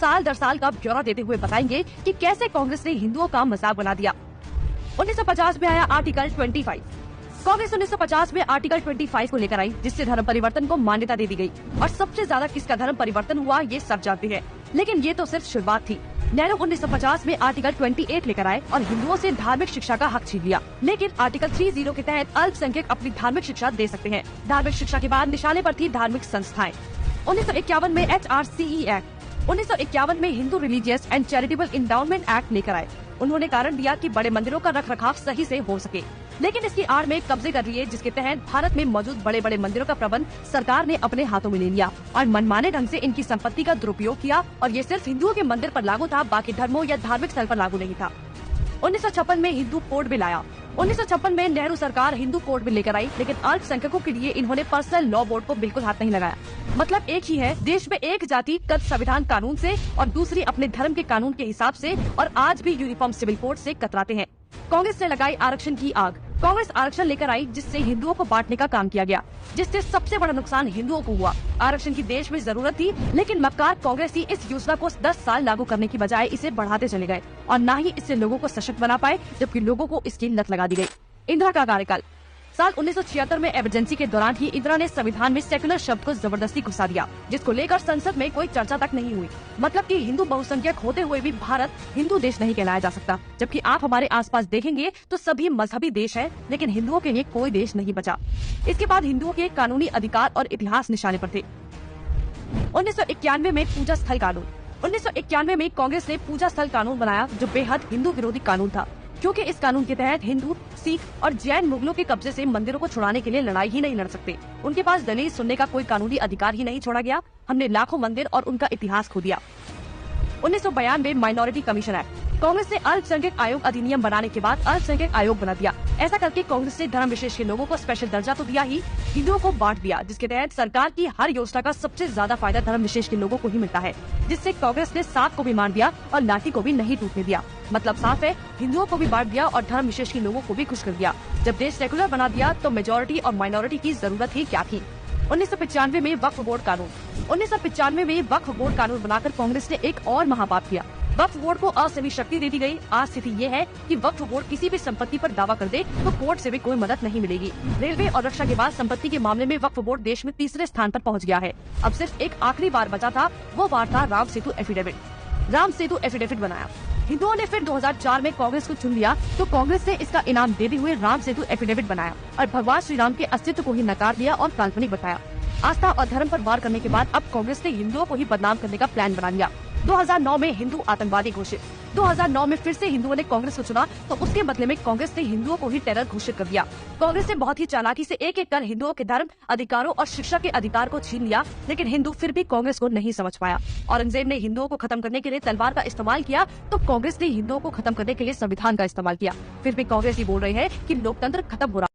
साल दर साल का ब्यौरा देते हुए बताएंगे कि कैसे कांग्रेस ने हिंदुओं का मजाक बना दिया। 1950 में आया आर्टिकल 25। कांग्रेस 1950 में आर्टिकल 25 को लेकर आई, जिससे धर्म परिवर्तन को मान्यता दे दी गई। और सबसे ज्यादा किसका धर्म परिवर्तन हुआ ये सब जानते हैं, लेकिन ये तो सिर्फ शुरुआत थी। नेहरू 1950 में आर्टिकल 28 लेकर आए और हिंदुओं से धार्मिक शिक्षा का हक छीन लिया। लेकिन आर्टिकल 30 के तहत अल्पसंख्यक अपनी धार्मिक शिक्षा दे सकते हैं। धार्मिक शिक्षा के बाद निशाने पर थी धार्मिक संस्थाएं। 1951 में HRCE एक्ट, 1951 में Hindu religious and charitable endowment act लेकर आए। उन्होंने कारण दिया कि बड़े मंदिरों का रखरखाव सही से हो सके, लेकिन इसकी आड़ में कब्जे कर लिए, जिसके तहत भारत में मौजूद बड़े बड़े मंदिरों का प्रबंध सरकार ने अपने हाथों में ले लिया और मनमाने ढंग से इनकी संपत्ति का दुरुपयोग किया। और ये सिर्फ हिंदुओं के मंदिर पर लागू था, बाकी धर्मों या धार्मिक स्थल पर लागू नहीं था। 1956 में हिंदू कोड बिल आया। 1956 में नेहरू सरकार हिंदू कोड बिल लेकर आई, लेकिन अल्पसंख्यकों के लिए इन्होंने पर्सनल लॉ बोर्ड को बिल्कुल हाथ नहीं लगाया। मतलब एक ही है, देश में एक जाति कद संविधान कानून से और दूसरी अपने धर्म के कानून के हिसाब से, और आज भी यूनिफॉर्म सिविल कोड से कतराते हैं। कांग्रेस ने लगाई आरक्षण की आग। कांग्रेस आरक्षण लेकर आई, जिससे हिंदुओं को बांटने का काम किया गया, जिससे सबसे बड़ा नुकसान हिंदुओं को हुआ। आरक्षण की देश में जरूरत थी, लेकिन मक्कार कांग्रेसी इस योजना को 10 साल लागू करने की बजाय इसे बढ़ाते चले गए और न ही इससे लोगों को सशक्त बना पाए, जबकि लोगों को इसकी लत लगा दी गई। इंदिरा का कार्यकाल। साल 1976 में इमरजेंसी के दौरान ही इंदिरा ने संविधान में सेक्युलर शब्द को जबरदस्ती घुसा दिया, जिसको लेकर संसद में कोई चर्चा तक नहीं हुई। मतलब कि हिंदू बहुसंख्यक होते हुए भी भारत हिंदू देश नहीं कहलाया जा सकता, जबकि आप हमारे आसपास देखेंगे तो सभी मजहबी देश है, लेकिन हिंदुओं के लिए कोई देश नहीं बचा। इसके बाद हिंदुओं के कानूनी अधिकार और इतिहास निशाने पर थे। 1991 में पूजा स्थल कानून। 1991 में कांग्रेस ने पूजा स्थल कानून बनाया, जो बेहद हिंदू विरोधी कानून था, क्योंकि इस कानून के तहत हिंदू, सिख और जैन मुगलों के कब्जे से मंदिरों को छुड़ाने के लिए लड़ाई ही नहीं लड़ सकते। उनके पास दलील सुनने का कोई कानूनी अधिकार ही नहीं छोड़ा गया। हमने लाखों मंदिर और उनका इतिहास खो दिया। 1992 माइनॉरिटी कमीशन एक्ट। कांग्रेस ने अल्पसंख्यक आयोग अधिनियम बनाने के बाद अल्पसंख्यक आयोग बना दिया। ऐसा करके कांग्रेस ने धर्म विशेष के लोगों को स्पेशल दर्जा तो दिया ही, हिंदुओं को बांट दिया, जिसके तहत सरकार की हर योजना का सबसे ज्यादा फायदा धर्म विशेष के लोगों को ही मिलता है, जिससे कांग्रेस ने सांप को भी मार दिया और लाठी को भी नहीं टूटने दिया। मतलब साफ है, हिंदुओं को भी बांट दिया और धर्म विशेष के लोगों को भी खुश कर दिया। जब देश सेकुलर बना दिया तो मेजोरिटी और माइनॉरिटी की जरूरत ही क्या थी। 1995 में वक्फ बोर्ड कानून। 1995 में वक्फ बोर्ड कानून बनाकर कांग्रेस ने एक और महापाप किया। वक्फ बोर्ड को असीमित शक्ति दे दी गई। आज स्थिति ये है कि वक्फ बोर्ड किसी भी संपत्ति पर दावा कर दे तो कोर्ट से भी कोई मदद नहीं मिलेगी। रेलवे और रक्षा के बाद संपत्ति के मामले में वक्फ बोर्ड देश में तीसरे स्थान पर पहुंच गया है। अब सिर्फ एक आखिरी बार बचा था, वो बार था राम सेतु एफिडेविट। राम सेतु एफिडेविट बनाया। हिंदुओं ने फिर 2004 में कांग्रेस को चुन लिया, तो कांग्रेस ने इसका इनाम देते हुए राम सेतु एफिडेविट बनाया और भगवान श्री राम के अस्तित्व को ही नकार दिया और काल्पनिक बताया। आस्था और धर्म पर वार करने के बाद अब कांग्रेस ने हिंदुओं को ही बदनाम करने का प्लान बना लिया। 2009 में हिंदू आतंकवादी घोषित। 2009 में फिर से हिंदुओं ने कांग्रेस को चुना, तो उसके बदले में कांग्रेस ने हिंदुओं को ही टेरर घोषित कर दिया। कांग्रेस ने बहुत ही चालाकी से एक एक कर हिंदुओं के धर्म, अधिकारों और शिक्षा के अधिकार को छीन लिया, लेकिन हिंदू फिर भी कांग्रेस को नहीं समझ पाया। औरंगजेब ने हिंदुओं को खत्म करने के लिए तलवार का इस्तेमाल किया, तो कांग्रेस ने हिंदुओं को खत्म करने के लिए संविधान का इस्तेमाल किया। फिर भी कांग्रेस ही बोल रही है कि लोकतंत्र खत्म हो रहा है।